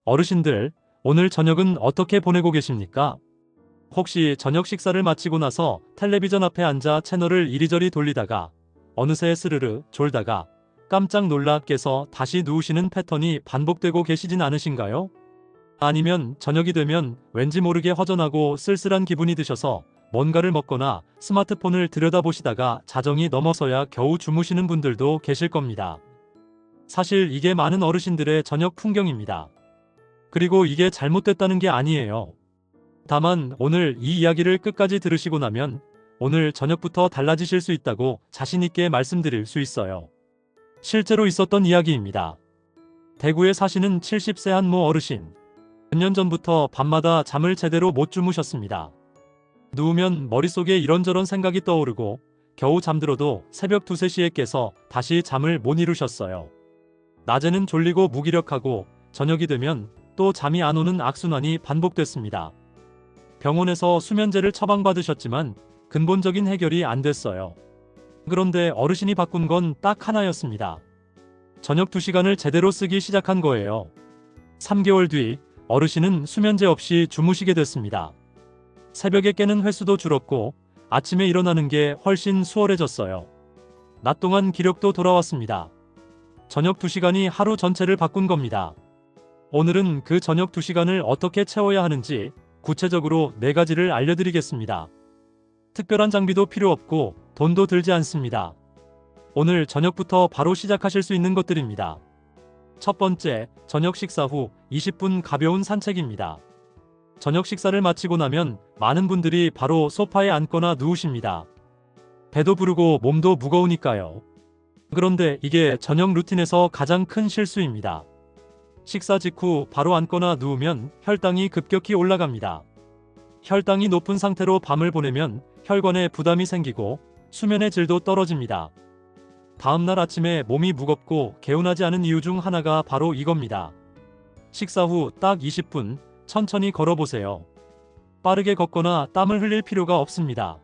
어르신들, 오늘 저녁은 어떻게 보내고 계십니까? 혹시 저녁 식사를 마치고 나서 텔레비전 앞에 앉아 채널을 이리저리 돌리다가 어느새 스르르 졸다가 깜짝 놀라 깨서 다시 누우시는 패턴이 반복되고 계시진 않으신가요? 아니면 저녁이 되면 왠지 모르게 허전하고 쓸쓸한 기분이 드셔서 뭔가를 먹거나 스마트폰을 들여다보시다가 자정이 넘어서야 겨우 주무시는 분들도 계실 겁니다. 사실 이게 많은 어르신들의 저녁 풍경입니다. 그리고 이게 잘못됐다는 게 아니에요. 다만 오늘 이 이야기를 끝까지 들으시고 나면 오늘 저녁부터 달라지실 수 있다고 자신있게 말씀드릴 수 있어요. 실제로 있었던 이야기입니다. 대구에 사시는 70세 한 모 어르신. 몇 년 전부터 밤마다 잠을 제대로 못 주무셨습니다. 누우면 머릿속에 이런저런 생각이 떠오르고 겨우 잠들어도 새벽 2, 3시에 깨서 다시 잠을 못 이루셨어요. 낮에는 졸리고 무기력하고 저녁이 되면 또 잠이 안 오는 악순환이 반복됐습니다. 병원에서 수면제를 처방받으셨지만 근본적인 해결이 안 됐어요. 그런데 어르신이 바꾼 건 딱 하나였습니다. 저녁 2시간을 제대로 쓰기 시작한 거예요. 3개월 뒤 어르신은 수면제 없이 주무시게 됐습니다. 새벽에 깨는 횟수도 줄었고 아침에 일어나는 게 훨씬 수월해졌어요. 낮 동안 기력도 돌아왔습니다. 저녁 2시간이 하루 전체를 바꾼 겁니다. 오늘은 그 저녁 2시간을 어떻게 채워야 하는지 구체적으로 4가지를 알려드리겠습니다. 특별한 장비도 필요 없고 돈도 들지 않습니다. 오늘 저녁부터 바로 시작하실 수 있는 것들입니다. 첫 번째, 저녁 식사 후 20분 가벼운 산책입니다. 저녁 식사를 마치고 나면 많은 분들이 바로 소파에 앉거나 누우십니다. 배도 부르고 몸도 무거우니까요. 그런데 이게 저녁 루틴에서 가장 큰 실수입니다. 식사 직후 바로 앉거나 누우면 혈당이 급격히 올라갑니다. 혈당이 높은 상태로 밤을 보내면 혈관에 부담이 생기고 수면의 질도 떨어집니다. 다음날 아침에 몸이 무겁고 개운하지 않은 이유 중 하나가 바로 이겁니다. 식사 후 딱 20분 천천히 걸어보세요. 빠르게 걷거나 땀을 흘릴 필요가 없습니다.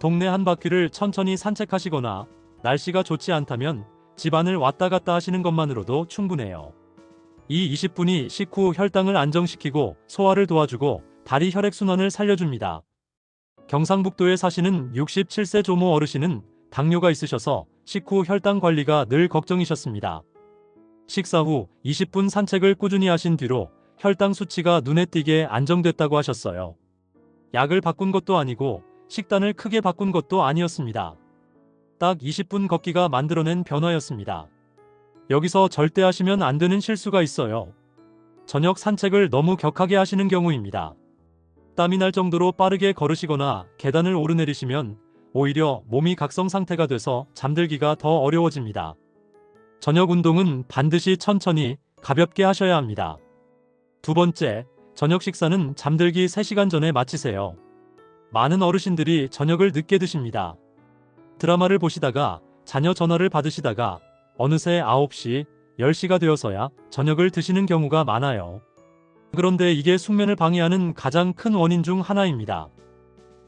동네 한 바퀴를 천천히 산책하시거나 날씨가 좋지 않다면 집 안을 왔다 갔다 하시는 것만으로도 충분해요. 이 20분이 식후 혈당을 안정시키고 소화를 도와주고 다리 혈액순환을 살려줍니다. 경상북도에 사시는 67세 조모 어르신은 당뇨가 있으셔서 식후 혈당 관리가 늘 걱정이셨습니다. 식사 후 20분 산책을 꾸준히 하신 뒤로 혈당 수치가 눈에 띄게 안정됐다고 하셨어요. 약을 바꾼 것도 아니고 식단을 크게 바꾼 것도 아니었습니다. 딱 20분 걷기가 만들어낸 변화였습니다. 여기서 절대 하시면 안 되는 실수가 있어요. 저녁 산책을 너무 격하게 하시는 경우입니다. 땀이 날 정도로 빠르게 걸으시거나 계단을 오르내리시면 오히려 몸이 각성 상태가 돼서 잠들기가 더 어려워집니다. 저녁 운동은 반드시 천천히 가볍게 하셔야 합니다. 두 번째, 저녁 식사는 잠들기 3시간 전에 마치세요. 많은 어르신들이 저녁을 늦게 드십니다. 드라마를 보시다가 자녀 전화를 받으시다가 어느새 9시, 10시가 되어서야 저녁을 드시는 경우가 많아요. 그런데 이게 숙면을 방해하는 가장 큰 원인 중 하나입니다.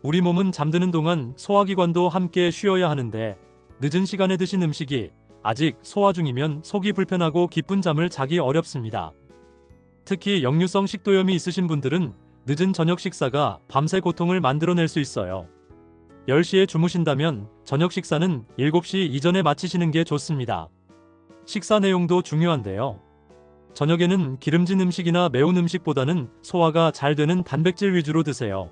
우리 몸은 잠드는 동안 소화기관도 함께 쉬어야 하는데 늦은 시간에 드신 음식이 아직 소화 중이면 속이 불편하고 깊은 잠을 자기 어렵습니다. 특히 역류성 식도염이 있으신 분들은 늦은 저녁 식사가 밤새 고통을 만들어낼 수 있어요. 10시에 주무신다면 저녁 식사는 7시 이전에 마치시는 게 좋습니다. 식사 내용도 중요한데요. 저녁에는 기름진 음식이나 매운 음식보다는 소화가 잘 되는 단백질 위주로 드세요.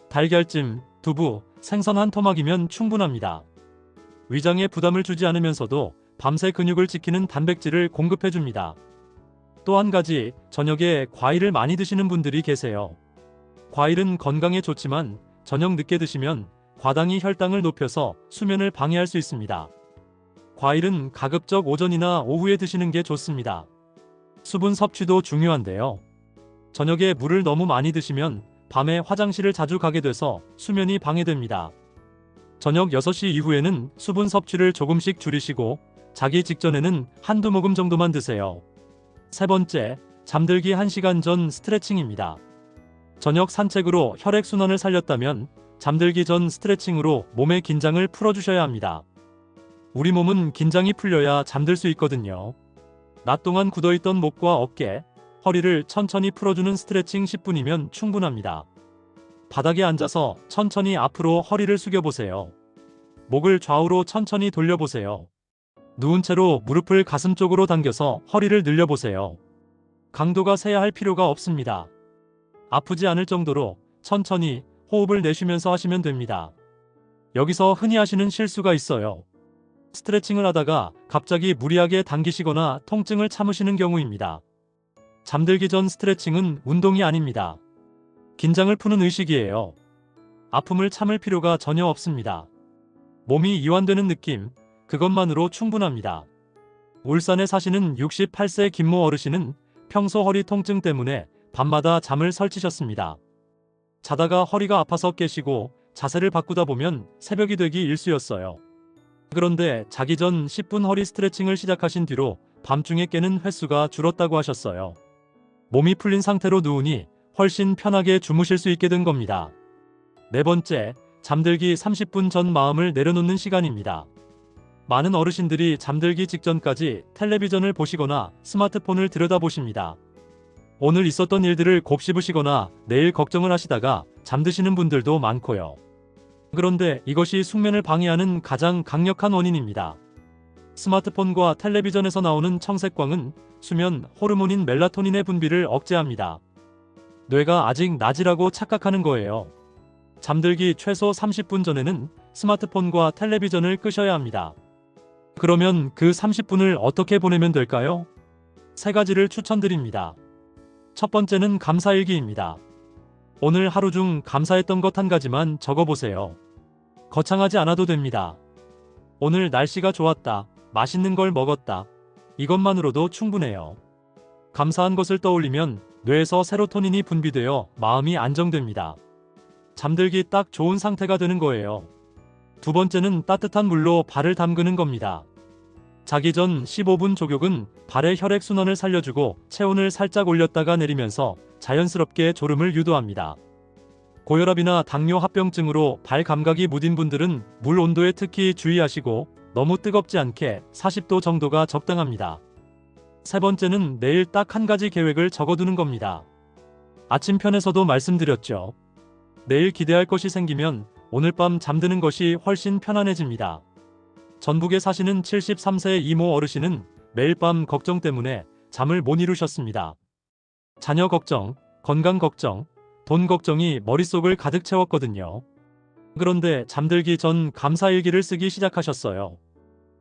달걀찜, 두부, 생선 한 토막이면 충분합니다. 위장에 부담을 주지 않으면서도 밤새 근육을 지키는 단백질을 공급해줍니다. 또 한 가지, 저녁에 과일을 많이 드시는 분들이 계세요. 과일은 건강에 좋지만 저녁 늦게 드시면 과당이 혈당을 높여서 수면을 방해할 수 있습니다. 과일은 가급적 오전이나 오후에 드시는 게 좋습니다. 수분 섭취도 중요한데요. 저녁에 물을 너무 많이 드시면 밤에 화장실을 자주 가게 돼서 수면이 방해됩니다. 저녁 6시 이후에는 수분 섭취를 조금씩 줄이시고 자기 직전에는 한두 모금 정도만 드세요. 세 번째, 잠들기 1시간 전 스트레칭입니다. 저녁 산책으로 혈액순환을 살렸다면 잠들기 전 스트레칭으로 몸의 긴장을 풀어주셔야 합니다. 우리 몸은 긴장이 풀려야 잠들 수 있거든요. 낮 동안 굳어있던 목과 어깨, 허리를 천천히 풀어주는 스트레칭 10분이면 충분합니다. 바닥에 앉아서 천천히 앞으로 허리를 숙여보세요. 목을 좌우로 천천히 돌려보세요. 누운 채로 무릎을 가슴 쪽으로 당겨서 허리를 늘려보세요. 강도가 세야 할 필요가 없습니다. 아프지 않을 정도로 천천히 호흡을 내쉬면서 하시면 됩니다. 여기서 흔히 하시는 실수가 있어요. 스트레칭을 하다가 갑자기 무리하게 당기시거나 통증을 참으시는 경우입니다. 잠들기 전 스트레칭은 운동이 아닙니다. 긴장을 푸는 의식이에요. 아픔을 참을 필요가 전혀 없습니다. 몸이 이완되는 느낌, 그것만으로 충분합니다. 울산에 사시는 68세 김모 어르신은 평소 허리 통증 때문에 밤마다 잠을 설치셨습니다. 자다가 허리가 아파서 깨시고 자세를 바꾸다 보면 새벽이 되기 일쑤였어요. 그런데 자기 전 10분 허리 스트레칭을 시작하신 뒤로 밤중에 깨는 횟수가 줄었다고 하셨어요. 몸이 풀린 상태로 누우니 훨씬 편하게 주무실 수 있게 된 겁니다. 네 번째, 잠들기 30분 전 마음을 내려놓는 시간입니다. 많은 어르신들이 잠들기 직전까지 텔레비전을 보시거나 스마트폰을 들여다보십니다. 오늘 있었던 일들을 곱씹으시거나 내일 걱정을 하시다가 잠드시는 분들도 많고요. 그런데 이것이 숙면을 방해하는 가장 강력한 원인입니다. 스마트폰과 텔레비전에서 나오는 청색광은 수면 호르몬인 멜라토닌의 분비를 억제합니다. 뇌가 아직 낮이라고 착각하는 거예요. 잠들기 최소 30분 전에는 스마트폰과 텔레비전을 끄셔야 합니다. 그러면 그 30분을 어떻게 보내면 될까요? 세 가지를 추천드립니다. 첫 번째는 감사일기입니다. 오늘 하루 중 감사했던 것 한 가지만 적어보세요. 거창하지 않아도 됩니다. 오늘 날씨가 좋았다, 맛있는 걸 먹었다. 이것만으로도 충분해요. 감사한 것을 떠올리면 뇌에서 세로토닌이 분비되어 마음이 안정됩니다. 잠들기 딱 좋은 상태가 되는 거예요. 두 번째는 따뜻한 물로 발을 담그는 겁니다. 자기 전 15분 족욕은 발의 혈액순환을 살려주고 체온을 살짝 올렸다가 내리면서 자연스럽게 졸음을 유도합니다. 고혈압이나 당뇨 합병증으로 발 감각이 무딘 분들은 물 온도에 특히 주의하시고 너무 뜨겁지 않게 40도 정도가 적당합니다. 세 번째는 내일 딱 한 가지 계획을 적어두는 겁니다. 아침 편에서도 말씀드렸죠. 내일 기대할 것이 생기면 오늘 밤 잠드는 것이 훨씬 편안해집니다. 전북에 사시는 73세 이모 어르신은 매일 밤 걱정 때문에 잠을 못 이루셨습니다. 자녀 걱정, 건강 걱정, 돈 걱정이 머릿속을 가득 채웠거든요. 그런데 잠들기 전 감사일기를 쓰기 시작하셨어요.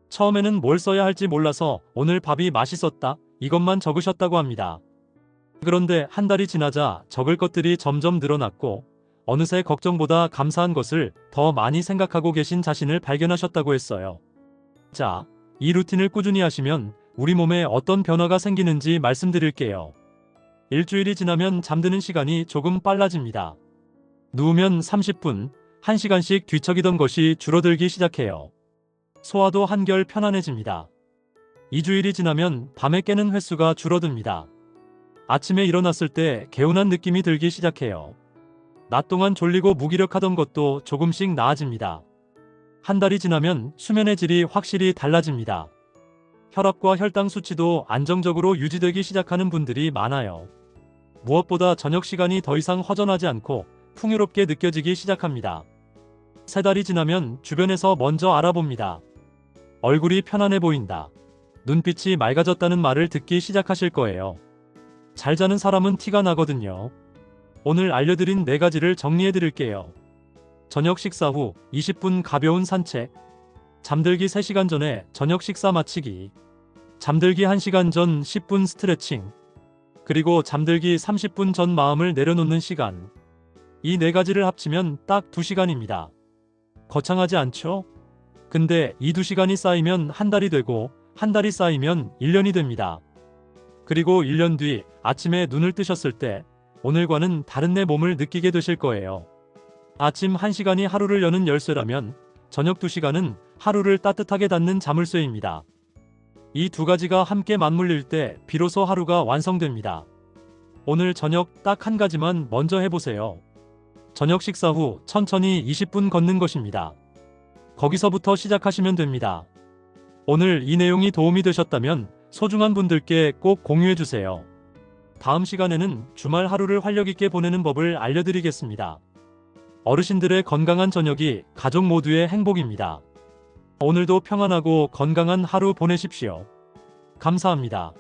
처음에는 뭘 써야 할지 몰라서 오늘 밥이 맛있었다, 이것만 적으셨다고 합니다. 그런데 한 달이 지나자 적을 것들이 점점 늘어났고 어느새 걱정보다 감사한 것을 더 많이 생각하고 계신 자신을 발견하셨다고 했어요. 자, 이 루틴을 꾸준히 하시면 우리 몸에 어떤 변화가 생기는지 말씀드릴게요. 일주일이 지나면 잠드는 시간이 조금 빨라집니다. 누우면 30분, 1시간씩 뒤척이던 것이 줄어들기 시작해요. 소화도 한결 편안해집니다. 2주일이 지나면 밤에 깨는 횟수가 줄어듭니다. 아침에 일어났을 때 개운한 느낌이 들기 시작해요. 낮 동안 졸리고 무기력하던 것도 조금씩 나아집니다. 한 달이 지나면 수면의 질이 확실히 달라집니다. 혈압과 혈당 수치도 안정적으로 유지되기 시작하는 분들이 많아요. 무엇보다 저녁 시간이 더 이상 허전하지 않고 풍요롭게 느껴지기 시작합니다. 세 달이 지나면 주변에서 먼저 알아봅니다. 얼굴이 편안해 보인다. 눈빛이 맑아졌다는 말을 듣기 시작하실 거예요. 잘 자는 사람은 티가 나거든요. 오늘 알려드린 4가지를 정리해 드릴게요. 저녁 식사 후 20분 가벼운 산책, 잠들기 3시간 전에 저녁 식사 마치기, 잠들기 1시간 전 10분 스트레칭, 그리고 잠들기 30분 전 마음을 내려놓는 시간. 이 4가지를 합치면 딱 2시간입니다. 거창하지 않죠? 근데 이 2시간이 쌓이면 한 달이 되고 한 달이 쌓이면 1년이 됩니다. 그리고 1년 뒤 아침에 눈을 뜨셨을 때 오늘과는 다른 내 몸을 느끼게 되실 거예요. 아침 1시간이 하루를 여는 열쇠라면 저녁 2시간은 하루를 따뜻하게 닫는 자물쇠입니다. 이 2가지가 함께 맞물릴 때 비로소 하루가 완성됩니다. 오늘 저녁 딱 한 가지만 먼저 해보세요. 저녁 식사 후 천천히 20분 걷는 것입니다. 거기서부터 시작하시면 됩니다. 오늘 이 내용이 도움이 되셨다면 소중한 분들께 꼭 공유해주세요. 다음 시간에는 주말 하루를 활력 있게 보내는 법을 알려드리겠습니다. 어르신들의 건강한 저녁이 가족 모두의 행복입니다. 오늘도 평안하고 건강한 하루 보내십시오. 감사합니다.